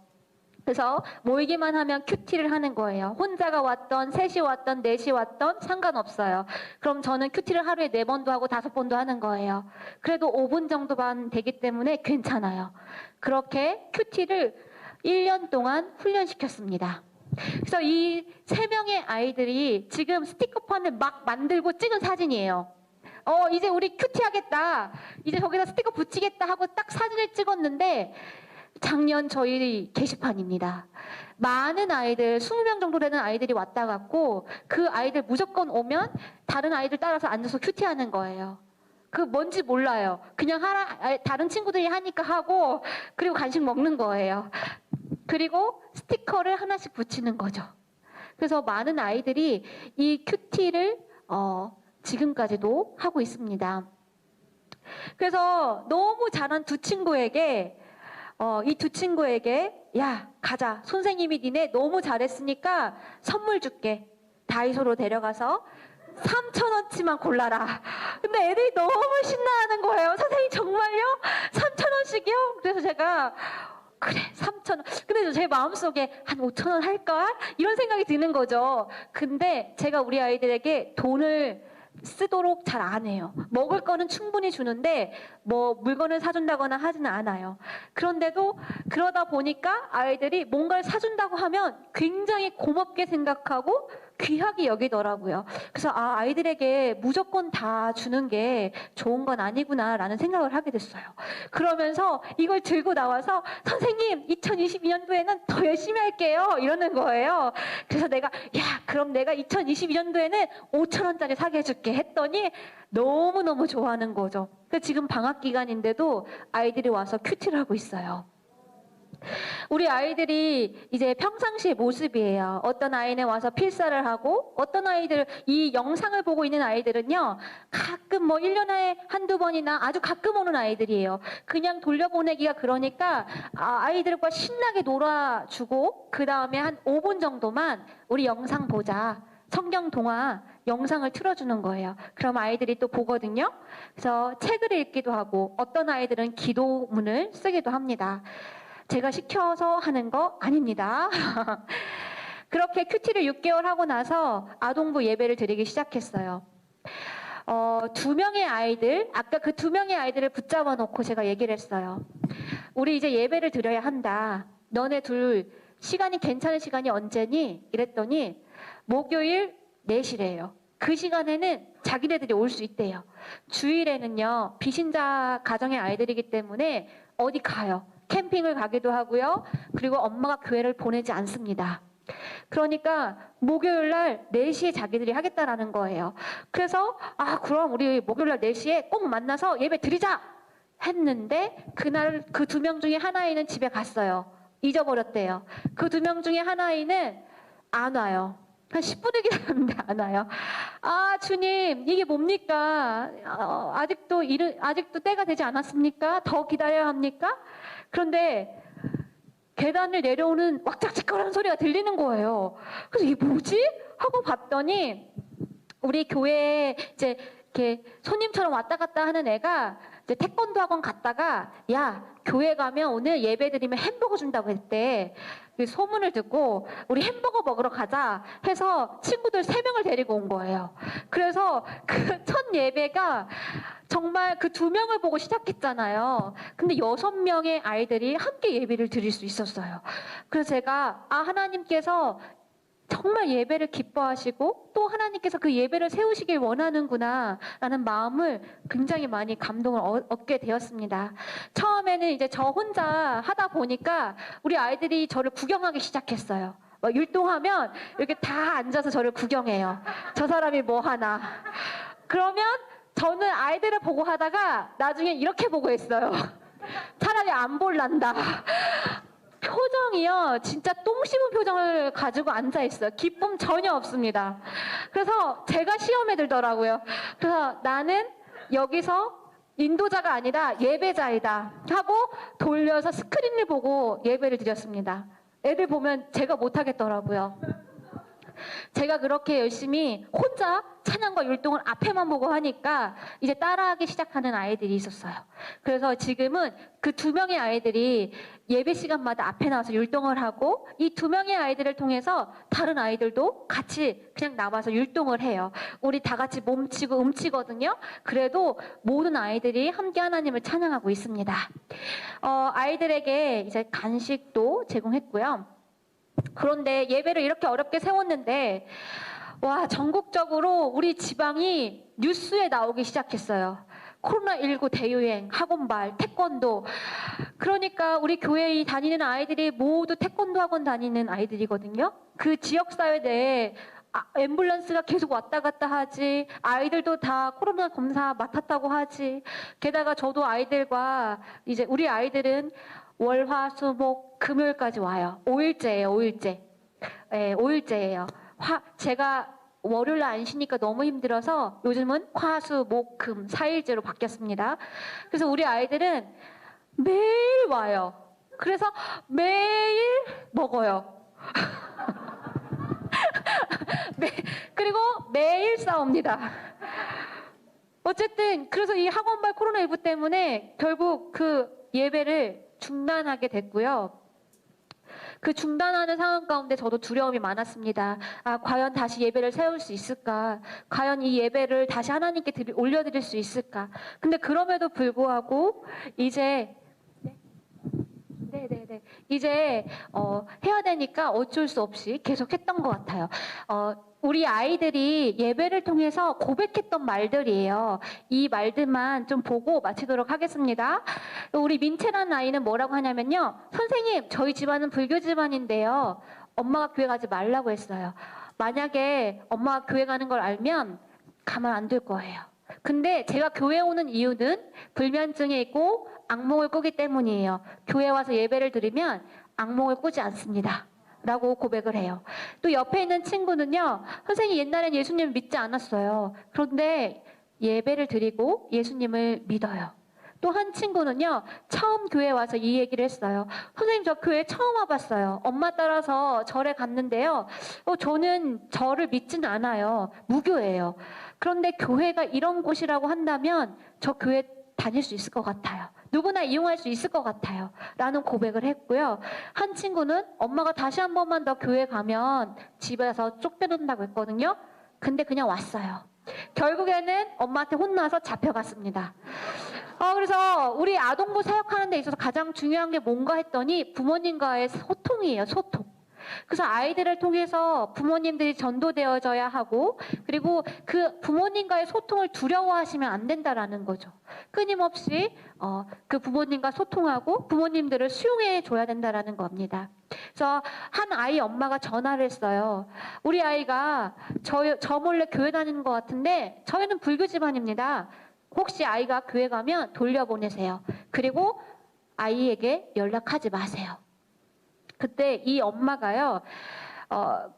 그래서 모이기만 하면 큐티를 하는 거예요. 혼자가 왔던, 셋이 왔던, 넷이 왔던 상관없어요. 그럼 저는 큐티를 하루에 4번도 하고 5번도 하는 거예요. 그래도 5분 정도만 되기 때문에 괜찮아요. 그렇게 큐티를 1년 동안 훈련시켰습니다. 그래서 이 3명의 아이들이 지금 스티커판을 막 만들고 찍은 사진이에요. 이제 우리 큐티 하겠다. 이제 저기다 스티커 붙이겠다 하고 딱 사진을 찍었는데 작년 저희 게시판입니다. 많은 아이들, 20명 정도 되는 아이들이 왔다 갔고 그 아이들 무조건 오면 다른 아이들 따라서 앉아서 큐티하는 거예요. 그 뭔지 몰라요. 그냥 다른 친구들이 하니까 하고 그리고 간식 먹는 거예요. 그리고 스티커를 하나씩 붙이는 거죠. 그래서 많은 아이들이 이 큐티를 지금까지도 하고 있습니다. 그래서 너무 잘한 두 친구에게 이 두 친구에게 야, 가자. 선생님이 니네 너무 잘했으니까 선물 줄게. 다이소로 데려가서 3,000원치만 골라라. 근데 애들이 너무 신나하는 거예요. 선생님 정말요? 3,000원씩이요? 그래서 제가 그래 3,000원. 근데 제 마음속에 한 5,000원 할까? 이런 생각이 드는 거죠. 근데 제가 우리 아이들에게 돈을 쓰도록 잘 안 해요. 먹을 거는 충분히 주는데 뭐 물건을 사준다거나 하지는 않아요. 그런데도 그러다 보니까 아이들이 뭔가를 사준다고 하면 굉장히 고맙게 생각하고 귀하게 여기더라고요. 그래서 아이들에게 무조건 다 주는 게 좋은 건 아니구나라는 생각을 하게 됐어요. 그러면서 이걸 들고 나와서 선생님 2022년도에는 더 열심히 할게요 이러는 거예요. 그래서 내가 그럼 내가 2022년도에는 5,000원짜리 사게 해줄게 했더니 너무너무 좋아하는 거죠. 그래서 지금 방학 기간인데도 아이들이 와서 큐티를 하고 있어요. 우리 아이들이 이제 평상시의 모습이에요. 어떤 아이는 와서 필사를 하고 어떤 아이들, 이 영상을 보고 있는 아이들은요, 가끔 뭐 1년에 한두 번이나 아주 가끔 오는 아이들이에요. 그냥 돌려보내기가 그러니까 아이들과 신나게 놀아주고 그 다음에 한 5분 정도만 우리 영상 보자. 성경 동화 영상을 틀어주는 거예요. 그럼 아이들이 또 보거든요. 그래서 책을 읽기도 하고 어떤 아이들은 기도문을 쓰기도 합니다. 제가 시켜서 하는 거 아닙니다. 그렇게 큐티를 6개월 하고 나서 아동부 예배를 드리기 시작했어요. 2명의 아이들, 아까 그 2명의 아이들을 붙잡아 놓고 제가 얘기를 했어요. 우리 이제 예배를 드려야 한다. 너네 둘 시간이 괜찮은 시간이 언제니? 이랬더니 목요일 4시래요. 그 시간에는 자기네들이 올 수 있대요. 주일에는요, 비신자 가정의 아이들이기 때문에 어디 가요. 캠핑을 가기도 하고요. 그리고 엄마가 교회를 보내지 않습니다. 그러니까 목요일 날 4시에 자기들이 하겠다라는 거예요. 그래서 그럼 우리 목요일 날 4시에 꼭 만나서 예배 드리자 했는데 그날 그 2명 중에 한 아이는 집에 갔어요. 잊어버렸대요. 그 2명 중에 한 아이는 안 와요. 한 10분을 기다렸는데 안 와요. 주님, 이게 뭡니까? 아직도 때가 되지 않았습니까? 더 기다려야 합니까? 그런데 계단을 내려오는 왁짝지껄한 소리가 들리는 거예요. 그래서 이게 뭐지? 하고 봤더니 우리 교회에 이제 이렇게 손님처럼 왔다 갔다 하는 애가 이제 태권도 학원 갔다가 교회 가면 오늘 예배 드리면 햄버거 준다고 했대. 그 소문을 듣고 우리 햄버거 먹으러 가자 해서 친구들 3명을 데리고 온 거예요. 그래서 그 첫 예배가 정말 그 2명을 보고 시작했잖아요. 근데 6명의 아이들이 함께 예배를 드릴 수 있었어요. 그래서 제가 하나님께서 정말 예배를 기뻐하시고 또 하나님께서 그 예배를 세우시길 원하는구나 라는 마음을 굉장히 많이 감동을 얻게 되었습니다. 처음에는 이제 저 혼자 하다 보니까 우리 아이들이 저를 구경하기 시작했어요. 율동하면 이렇게 다 앉아서 저를 구경해요. 저 사람이 뭐 하나. 그러면 저는 아이들을 보고 하다가 나중에 이렇게 보고 했어요. 차라리 안 볼란다. 표정이요, 진짜 똥 씹은 표정을 가지고 앉아있어요. 기쁨 전혀 없습니다. 그래서 제가 시험에 들더라고요. 그래서 나는 여기서 인도자가 아니라 예배자이다 하고 돌려서 스크린을 보고 예배를 드렸습니다. 애들 보면 제가 못하겠더라고요. 제가 그렇게 열심히 혼자 찬양과 율동을 앞에만 보고 하니까 이제 따라하기 시작하는 아이들이 있었어요. 그래서 지금은 그 2명의 아이들이 예배 시간마다 앞에 나와서 율동을 하고 이 2명의 아이들을 통해서 다른 아이들도 같이 그냥 나와서 율동을 해요. 우리 다 같이 몸치고 음치거든요. 그래도 모든 아이들이 함께 하나님을 찬양하고 있습니다. 아이들에게 이제 간식도 제공했고요. 그런데 예배를 이렇게 어렵게 세웠는데 전국적으로 우리 지방이 뉴스에 나오기 시작했어요. 코로나19 대유행, 학원발, 태권도. 그러니까 우리 교회에 다니는 아이들이 모두 태권도 학원 다니는 아이들이거든요. 그 지역사회 내에 앰뷸런스가 계속 왔다 갔다 하지. 아이들도 다 코로나 검사 맡았다고 하지. 게다가 저도 아이들과 이제 우리 아이들은 월, 화, 수, 목, 금요일까지 와요. 5일째예요, 5일째. 네, 5일째예요. 제가 월요일 안 쉬니까 너무 힘들어서 요즘은 화, 수, 목, 금 4일째로 바뀌었습니다. 그래서 우리 아이들은 매일 와요. 그래서 매일 먹어요. 그리고 매일 싸웁니다. 어쨌든 그래서 이 학원발 코로나19 때문에 결국 그 예배를 중단하게 됐고요. 그 중단하는 상황 가운데 저도 두려움이 많았습니다. 아, 과연 다시 예배를 세울 수 있을까? 과연 이 예배를 다시 하나님께 올려드릴 수 있을까? 근데 그럼에도 불구하고 이제 이제 해야 되니까 어쩔 수 없이 계속 했던 것 같아요. 우리 아이들이 예배를 통해서 고백했던 말들이에요. 이 말들만 좀 보고 마치도록 하겠습니다. 우리 민채라는 아이는 뭐라고 하냐면요. 선생님, 저희 집안은 불교 집안인데요. 엄마가 교회 가지 말라고 했어요. 만약에 엄마가 교회 가는 걸 알면 가만 안 둘 거예요. 근데 제가 교회 오는 이유는 불면증이 있고 악몽을 꾸기 때문이에요. 교회 와서 예배를 드리면 악몽을 꾸지 않습니다. 라고 고백을 해요. 또 옆에 있는 친구는요. 선생님 옛날엔 예수님을 믿지 않았어요. 그런데 예배를 드리고 예수님을 믿어요. 또 한 친구는요. 처음 교회 와서 이 얘기를 했어요. 선생님 저 교회 처음 와봤어요. 엄마 따라서 절에 갔는데요. 저는 절을 믿지는 않아요. 무교예요. 그런데 교회가 이런 곳이라고 한다면 저 교회 다닐 수 있을 것 같아요. 누구나 이용할 수 있을 것 같아요. 라는 고백을 했고요. 한 친구는 엄마가 다시 한 번만 더 교회 가면 집에서 쫓겨난다고 했거든요. 근데 그냥 왔어요. 결국에는 엄마한테 혼나서 잡혀갔습니다. 그래서 우리 아동부 사역하는 데 있어서 가장 중요한 게 뭔가 했더니 부모님과의 소통이에요. 소통. 그래서 아이들을 통해서 부모님들이 전도되어져야 하고 그리고 그 부모님과의 소통을 두려워하시면 안 된다라는 거죠. 끊임없이 그 부모님과 소통하고 부모님들을 수용해 줘야 된다라는 겁니다. 그래서 한 아이 엄마가 전화를 했어요. 우리 아이가 저 몰래 교회 다니는 것 같은데 저희는 불교 집안입니다. 혹시 아이가 교회 가면 돌려보내세요. 그리고 아이에게 연락하지 마세요. 그때 이 엄마가요,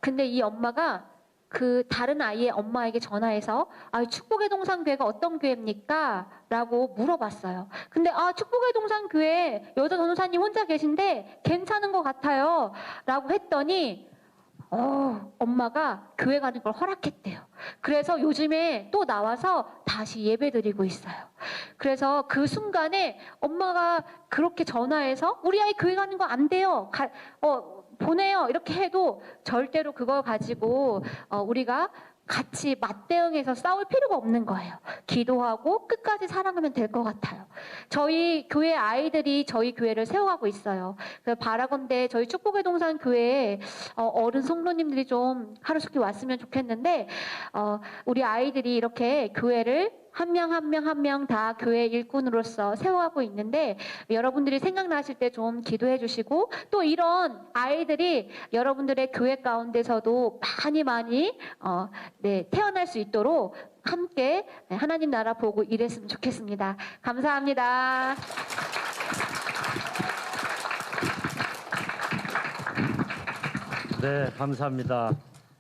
근데 이 엄마가 그 다른 아이의 엄마에게 전화해서 축복의 동산교회가 어떤 교회입니까? 라고 물어봤어요. 근데 축복의 동산교회 여자 전도사님 혼자 계신데 괜찮은 것 같아요. 라고 했더니 엄마가 교회 가는 걸 허락했대요. 그래서 요즘에 또 나와서 다시 예배 드리고 있어요. 그래서 그 순간에 엄마가 그렇게 전화해서 우리 아이 교회 가는 거 안 돼요. 보내요. 이렇게 해도 절대로 그걸 가지고 우리가 같이 맞대응해서 싸울 필요가 없는 거예요. 기도하고 끝까지 사랑하면 될 것 같아요. 저희 교회 아이들이 저희 교회를 세워가고 있어요. 그래서 바라건대 저희 축복의 동산 교회에 어른 성도님들이 좀 하루속히 왔으면 좋겠는데 우리 아이들이 이렇게 교회를 한 명 한 명 한 명 다 교회 일꾼으로서 세워가고 있는데 여러분들이 생각나실 때 좀 기도해 주시고 또 이런 아이들이 여러분들의 교회 가운데서도 많이 태어날 수 있도록 함께 하나님 나라 보고 일했으면 좋겠습니다. 감사합니다. 네, 감사합니다.